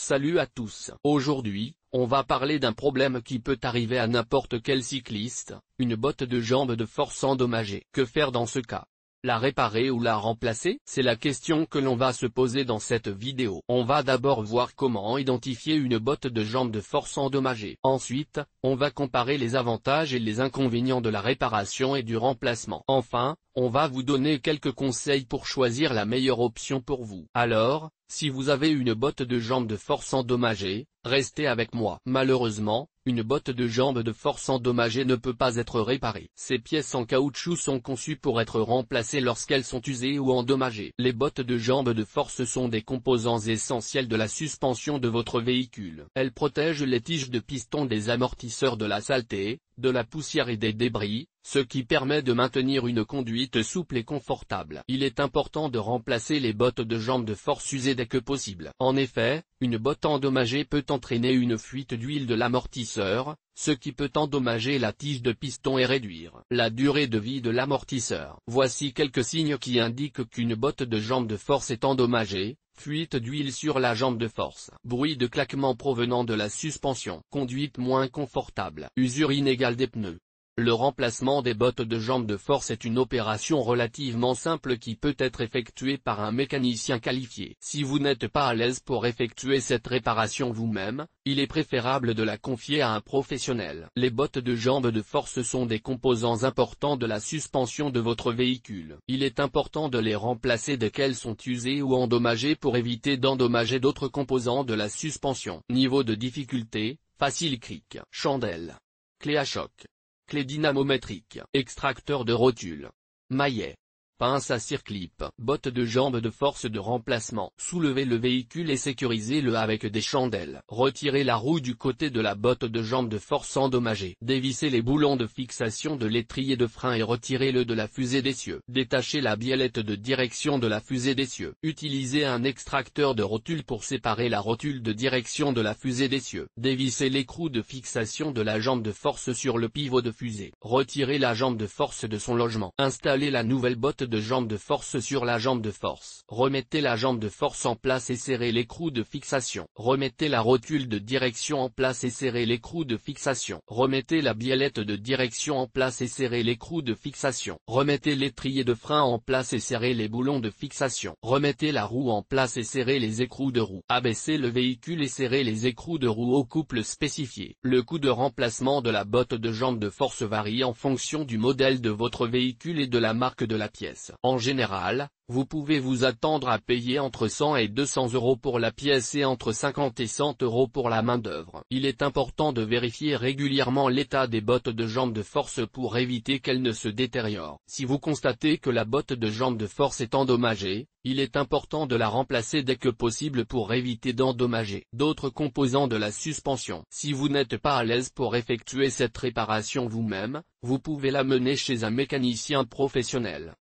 Salut à tous. Aujourd'hui, on va parler d'un problème qui peut arriver à n'importe quel cycliste, une botte de jambe de force endommagée. Que faire dans ce cas? La réparer ou la remplacer? C'est la question que l'on va se poser dans cette vidéo. On va d'abord voir comment identifier une botte de jambe de force endommagée. Ensuite, on va comparer les avantages et les inconvénients de la réparation et du remplacement. Enfin, on va vous donner quelques conseils pour choisir la meilleure option pour vous. Alors, si vous avez une botte de jambe de force endommagée, restez avec moi. Malheureusement, une botte de jambe de force endommagée ne peut pas être réparée. Ces pièces en caoutchouc sont conçues pour être remplacées lorsqu'elles sont usées ou endommagées. Les bottes de jambe de force sont des composants essentiels de la suspension de votre véhicule. Elles protègent les tiges de piston des amortisseurs de la saleté, de la poussière et des débris, ce qui permet de maintenir une conduite souple et confortable. Il est important de remplacer les bottes de jambe de force usées dès que possible. En effet, une botte endommagée peut entraîner une fuite d'huile de l'amortisseur, ce qui peut endommager la tige de piston et réduire la durée de vie de l'amortisseur. Voici quelques signes qui indiquent qu'une botte de jambe de force est endommagée. Fuite d'huile sur la jambe de force. Bruit de claquement provenant de la suspension. Conduite moins confortable. Usure inégale des pneus. Le remplacement des bottes de jambe de force est une opération relativement simple qui peut être effectuée par un mécanicien qualifié. Si vous n'êtes pas à l'aise pour effectuer cette réparation vous-même, il est préférable de la confier à un professionnel. Les bottes de jambe de force sont des composants importants de la suspension de votre véhicule. Il est important de les remplacer dès qu'elles sont usées ou endommagées pour éviter d'endommager d'autres composants de la suspension. Niveau de difficulté, facile cric. Chandelle. Clé à choc. Clé dynamométrique. Extracteur de rotule. Maillet. Pince à circlip. Botte de jambe de force de remplacement. Soulevez le véhicule et sécurisez-le avec des chandelles. Retirez la roue du côté de la botte de jambe de force endommagée. Dévissez les boulons de fixation de l'étrier de frein et retirez-le de la fusée d'essieu. Détachez la biellette de direction de la fusée d'essieu. Utilisez un extracteur de rotule pour séparer la rotule de direction de la fusée d'essieu. Dévissez l'écrou de fixation de la jambe de force sur le pivot de fusée. Retirez la jambe de force de son logement. Installez la nouvelle botte de jambe de force sur la jambe de force. Remettez la jambe de force en place et serrez l'écrou de fixation. Remettez la rotule de direction en place et serrez l'écrou de fixation. Remettez la biellette de direction en place et serrez l'écrou de fixation. Remettez l'étrier de frein en place et serrez les boulons de fixation. Remettez la roue en place et serrez les écrous de roue. Abaissez le véhicule et serrez les écrous de roue au couple spécifié. Le coût de remplacement de la botte de jambe de force varie en fonction du modèle de votre véhicule et de la marque de la pièce. En général, vous pouvez vous attendre à payer entre 100 et 200 € pour la pièce et entre 50 et 100 € pour la main-d'œuvre. Il est important de vérifier régulièrement l'état des bottes de jambe de force pour éviter qu'elles ne se détériorent. Si vous constatez que la botte de jambe de force est endommagée, il est important de la remplacer dès que possible pour éviter d'endommager d'autres composants de la suspension. Si vous n'êtes pas à l'aise pour effectuer cette réparation vous-même, vous pouvez la mener chez un mécanicien professionnel.